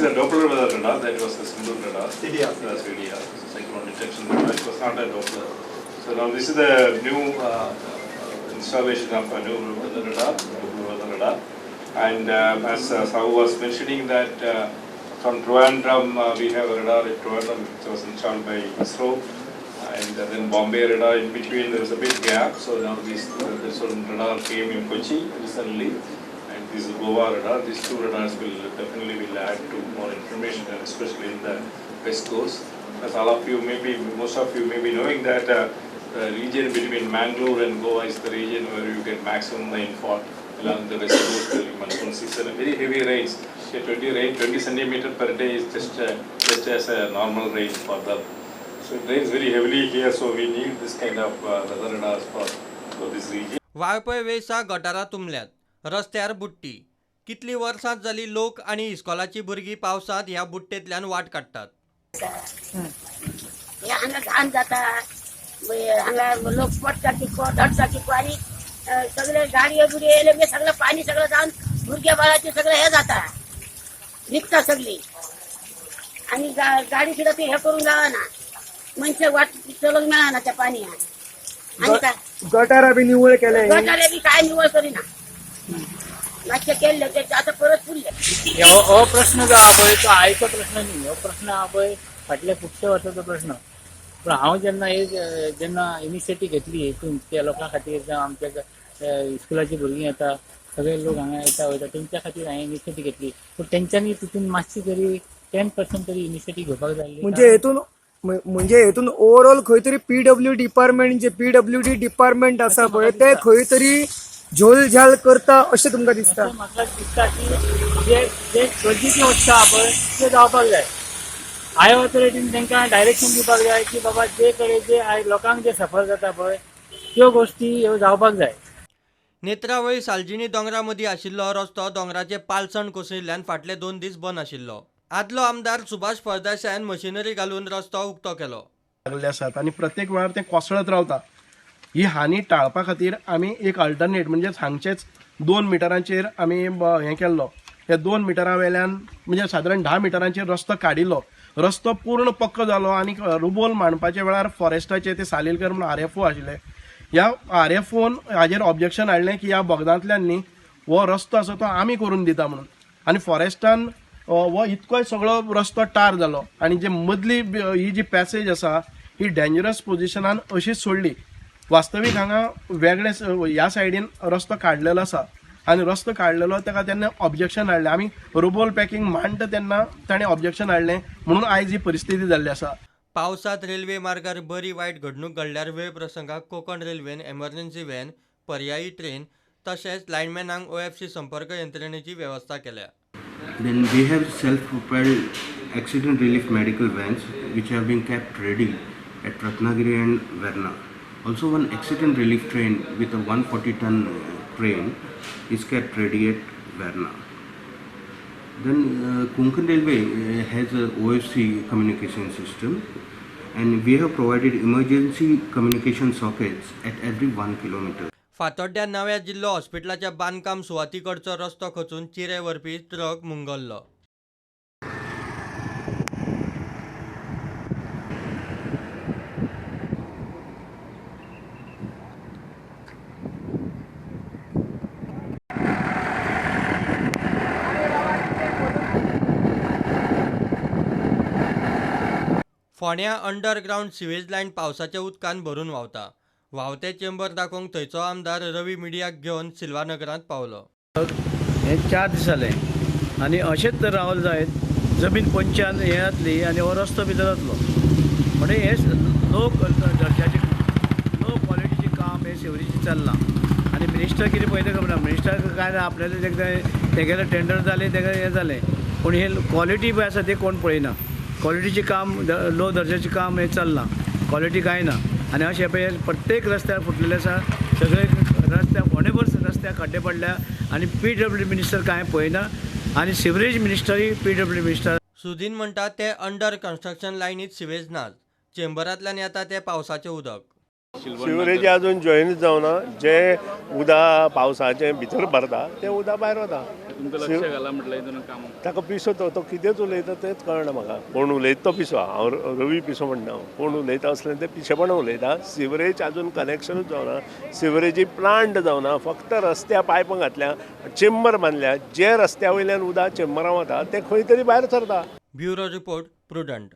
a Doppler weather radar. That was a simple radar. CDR. CDR. Cyclone detection radar. It was not a Doppler. So now this is the new installation of a new weather radar, Doppler weather radar. And as Sahu was mentioning that from Trivandrum we have a radar at Trivandrum which was installed by ISRO. And then Bombay radar in between there was a big gap. So now this one radar came in Kochi recently. This is Goa radar. These two radars will definitely add to more information, and especially in the west coast. As all of you most of you may be knowing that the region between Mangalore and Goa is the region where you get maximum rainfall along the west coast during monsoon season. Very heavy rains. 20 centimeters per day is just as a normal rain for them. So it rains very heavily here, so we need this kind of weather radars for this region. Valpoi वेसा गटारा तुंबल्यात, रस्त्यार बुट्टी. कितली वर्सां जाली लोक आणि इस्कॉलाची भुरगीं पावसात ह्या बुट्टेंतल्यान वाट काडटात. हांगा घाण जाता, हांगा लोक पडटा किको धडटा किको आणि सगळे गाडयो बिडयो येले बी सगळं पाणी सगळं जाऊन भुरग्या बाळाचे सगळं हे जाता, निघता सगळी. आणि गाडी सुद्धा ते हे करून जावना, मनशा वाट चलोंक मेळना त्या पाणयान. आणि काय गटारा बी निवळ केले, गटारे बी काय निवळ करिना, मातशें केल्ले ते आता परत फुलले. हो प्रश्न जो आहा पळय तो आयचो प्रश्न न्ही, हो प्रश्न आहा पळय फाटल्या खुबशे वर्साचो प्रश्न. पूण हांव जेन्ना इनिशिएटीव घेतली हितून त्या लोकां खातीर जावं आमच्या इस्कुलाची भुरगीं येता, सगळे लोक हांगा येता वयता तेंच्या खातीर हांवें इनिशिएटीव घेतली. पूण तेंच्यांनी तितून मातशी तरी 10% तरी इनिशिएटीव घेवपाक जाय. म्हणजे हेतून ओवरऑल खंय तरी PWD डिपार्टमेंट जे PWD डिपार्टमेंट आसा पळय ते खंय तरी झोल झाल करता अशें तुमकां दिसता? म्हाका दिसता की जे गरजेची वस्त आहा पळय ते जावपाक जाय. हाय ऑथॉरिटीन तांकां डायरेक्शन दिवपाक जाय की बाबा जे कडेन जे लोकांक जे सफर जाता पळय त्यो गोश्टी ह्यो जावपाक जाय. नेत्रावळी सालजिनी दोंगरा मदीं आशिल्लो रस्तो दोंगराचे पालसण कोसळिल्ल्यान फाटले 2 दीस बंद आशिल्लो. आदलो आमदार सुभाष फळदेसायान मशिनरी घालून रस्तो उक्तो केलो. लागले आसात आणि प्रत्येक वेळार ते कोसळत रावता. ही हानी टाळपा खातीर आमी एक अल्टरनेट म्हणजे हांगचेच 2 मिटरांचेर आमी हें केल्लो. हे 2 मिटरां वयल्यान म्हणजे सादारण 10 मिटरांचेर रस्तो काडिल्लो. रस्तो पूर्ण पक्क जालो आणि रुबोल मांडपाच्या वेळार फॉरेस्टाचे ते सालीलकर म्हणून RFO आशिल्ले. ह्या RFOन हाजेर ऑब्जेक्शन हाडलें की ह्या बोगदांतल्यान न्ही हो रस्तो आसा तो आमी करून दिता म्हणून. आनी फॉरेस्टान हो इतकोय सगळो रस्तो टार जालो आणि जे मदली ही जी पॅसेज आसा ही डेंजरस पोजिशनान अशीच सोडली. वास्तवीक हांगा वेगळे ह्या सायडीन रस्तो काडलेलो आसा आणि रस्तो काडलेलो ताका तेन्ना ऑब्जेक्शन हाडलें. आमी रुबोल पॅकिंग मांडटा तेन्ना ताणें ऑब्जेक्शन हाडलें म्हणून आयज ही परिस्थिती जाल्ली आसा. पावसात रेल्वे मार्गार बरी वायट घडणूक घडल्यार वेळ प्रसंगाक कोकण रेल्वेन एमर्जन्सी व्हॅन, पर्यायी ट्रेन तशेंच लायनमॅनांक OFC संपर्क यंत्रणेची व्यवस्था केल्या. Then we have self-propelled accident relief medical vans which have been kept ready at Ratnagiri and Verna. Also one accident relief train with a 140-ton train is kept ready at Verna. Then Konkan Railway has a OFC communication system and we have provided emergency communication sockets at every 1 kilometer. फातोड्ड्या नव्या जिल्लो हॉस्पिटलाच्या बांदकाम सुवातीकडचो रस्तो खचून चिरे व्हरपी truck मुंगल्लो. फोंड्या underground sewage lion पावसाच्या उदकान भरून व्हांवता. व्हांवते चेंबर दाखोवंक थंयचो आमदार रवी मिडियाक घेवन सिल्वानगरांत पावलो. हे 4 दीस जाले आनी अशेंच तर रावल जायत. जमीन पंचान हे जातली आनी हो रस्तो भितर जातलो. म्हणजे हे लो दर्जाचे लो क्वॉलिटीचे काम हे सेवरीचे चल्लां. आनी मिनिस्टर कितें पळयता खबर ना. मिनिस्टर काय ना आपल्याला तेगेले टेंडर जाले तेगे हे जालें पूण हे क्वॉलिटी पळय आसा ते कोण पळयना. क्वॉलिटीचे काम लो दर्जाचे काम हे चल्लां. क्वॉलिटी काय ना. आणि अशें पळय प्रत्येक रस्त्यार फुटलेले आसा. सगळे रस्त्या फोंडेभर रस्त्याक खड्डे पडल्या आणि PWD मिनिस्टर कांय पळयना आणि सिवरेज मिनिस्टरूय PWD मिनिस्टर. सुदीन म्हणटा ते अंडर कन्स्ट्रक्शन लायनीत सिवेज नात. चेंबरांतल्यान येता ते पावसाचें उदक. सिवरेज अजून जॉईनच जावना. जे उदक पावसाचें भितर भरता तें उदक भायर वता. तुमकां लक्ष घाला म्हटलं हितून काम ताका पिसो तो कितेंच उलयता तेंच कळना म्हाका कोण उलयता तो पिसो हांव रवी पिसो म्हणना कोण उलयता असलें तें पिशेपणां उलयता सिवरेज अजून कनेक्शनूच जावना सिवरेजी प्लांट जावना फक्त रस्त्या पायपां घातल्या चेंबर बांदल्या जे रस्त्या वयल्यान उदक चेंबरां वता तें खंय तरी भायर सरता. Bureau report prudent.